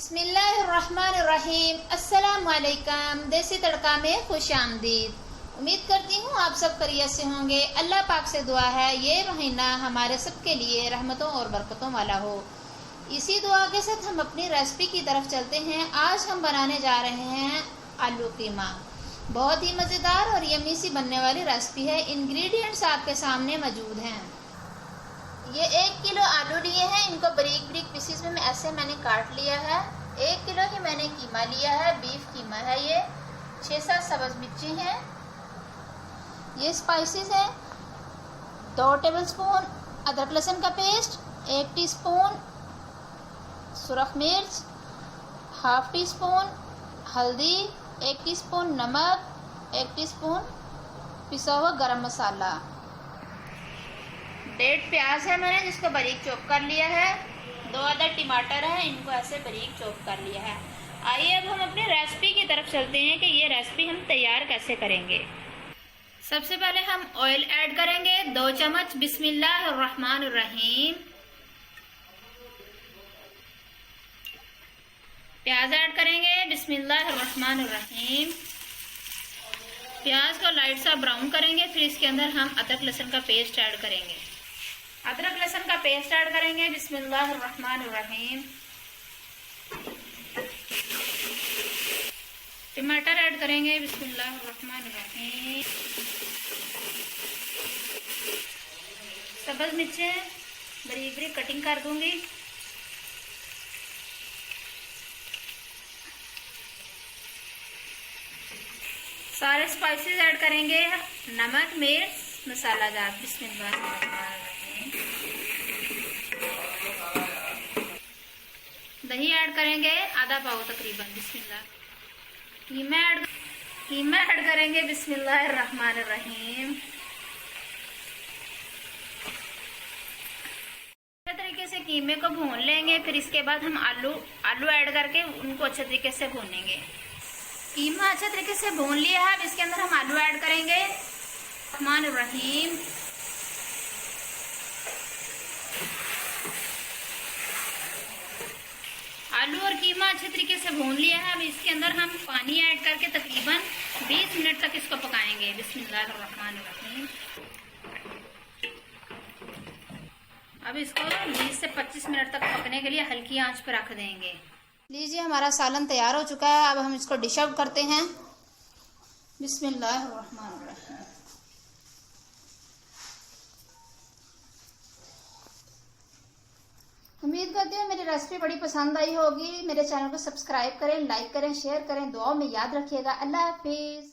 बिस्मिल्लाहिर्रहमानिर्रहीम। अस्सलाम वालेकुम। देसी तड़का में खुश आमदीद। उम्मीद करती हूँ आप सब खैरियत से होंगे। अल्लाह पाक से दुआ है ये महीना हमारे सब के लिए रहमतों और बरकतों वाला हो। इसी दुआ के साथ हम अपनी रेसिपी की तरफ चलते हैं। आज हम बनाने जा रहे हैं आलू कीमा। बहुत ही मज़ेदार और यम्मी सी बनने वाली रेसिपी है। इंग्रेडिएंट्स आपके सामने मौजूद हैं। ये 1 किलो आलू लिए हैं। इनको बारीक बारीक पीसीस में ऐसे मैंने काट लिया है। 1 किलो ही मैंने कीमा लिया है, बीफ कीमा है ये। 6-7 सब्ज़ मिर्ची हैं। ये स्पाइसेस हैं। 2 टेबलस्पून अदरक लहसुन का पेस्ट, 1 टीस्पून सुरख मिर्च, हाफ टी स्पून हल्दी, 1 टीस्पून नमक, 1 टीस्पून पिसा हुआ गरम मसाला। 1.5 प्याज है मैंने जिसको बारीक चॉप कर लिया है। 2 अदर टमाटर है, इनको ऐसे बारीक चॉप कर लिया है। आइए अब हम अपनी रेसिपी की तरफ चलते हैं कि ये रेसिपी हम तैयार कैसे करेंगे। सबसे पहले हम ऑयल ऐड करेंगे 2 चम्मच। बिस्मिल्लाहिर्रहमानिर्रहीम। प्याज ऐड करेंगे। बिस्मिल्लाहिर्रहमानिर्रहीम। प्याज को लाइट सा ब्राउन करेंगे। फिर इसके अंदर हम अदरक लहसुन का पेस्ट ऐड करेंगे। अदरक लहसुन का पेस्ट ऐड करेंगे। बिस्मिल्लाहिर्रहमानिर्रहीम। टमाटर ऐड करेंगे। बिस्मिल्लाहिर्रहमानिर्रहीम। सब्ज़ मिर्चें बारीक बारीक कटिंग कर दूंगी। सारे स्पाइसेस ऐड करेंगे। नमक, मिर्च, मसाला जात। बिस्मिल्लाहिर्रहमानिर्रहीम। दही ऐड करेंगे आधा पाव तकरीबन। बिस्मिल्लाह। कीमा ऐड करेंगे। बिस्मिल्लाहिर्रहमानिर्रहीम। अच्छे तरीके से कीमे को भून लेंगे। फिर इसके बाद हम आलू ऐड करके उनको अच्छे तरीके से भूनेंगे। कीमा अच्छे तरीके से भून लिया है। अब इसके अंदर हम आलू ऐड करेंगे। रहमानिर्रहीम। आलू और कीमा अच्छे तरीके से भून लिया है। अब इसके अंदर हम पानी ऐड करके तकरीबन 20 मिनट तक इसको पकाएंगे। बिस्मिल्लाहिर्रहमानिर्रहीम। अब इसको 20 से 25 मिनट तक पकने के लिए हल्की आंच पर रख देंगे। लीजिए हमारा सालन तैयार हो चुका है। अब हम इसको डिश आउट करते हैं। बिस्मिल्लाहिर्रहमानिर्रहीम। उम्मीद करती हूँ मेरी रेसिपी बड़ी पसंद आई होगी। मेरे चैनल को सब्सक्राइब करें, लाइक करें, शेयर करें। दुआओं में याद रखिएगा। अल्लाह हाफिज।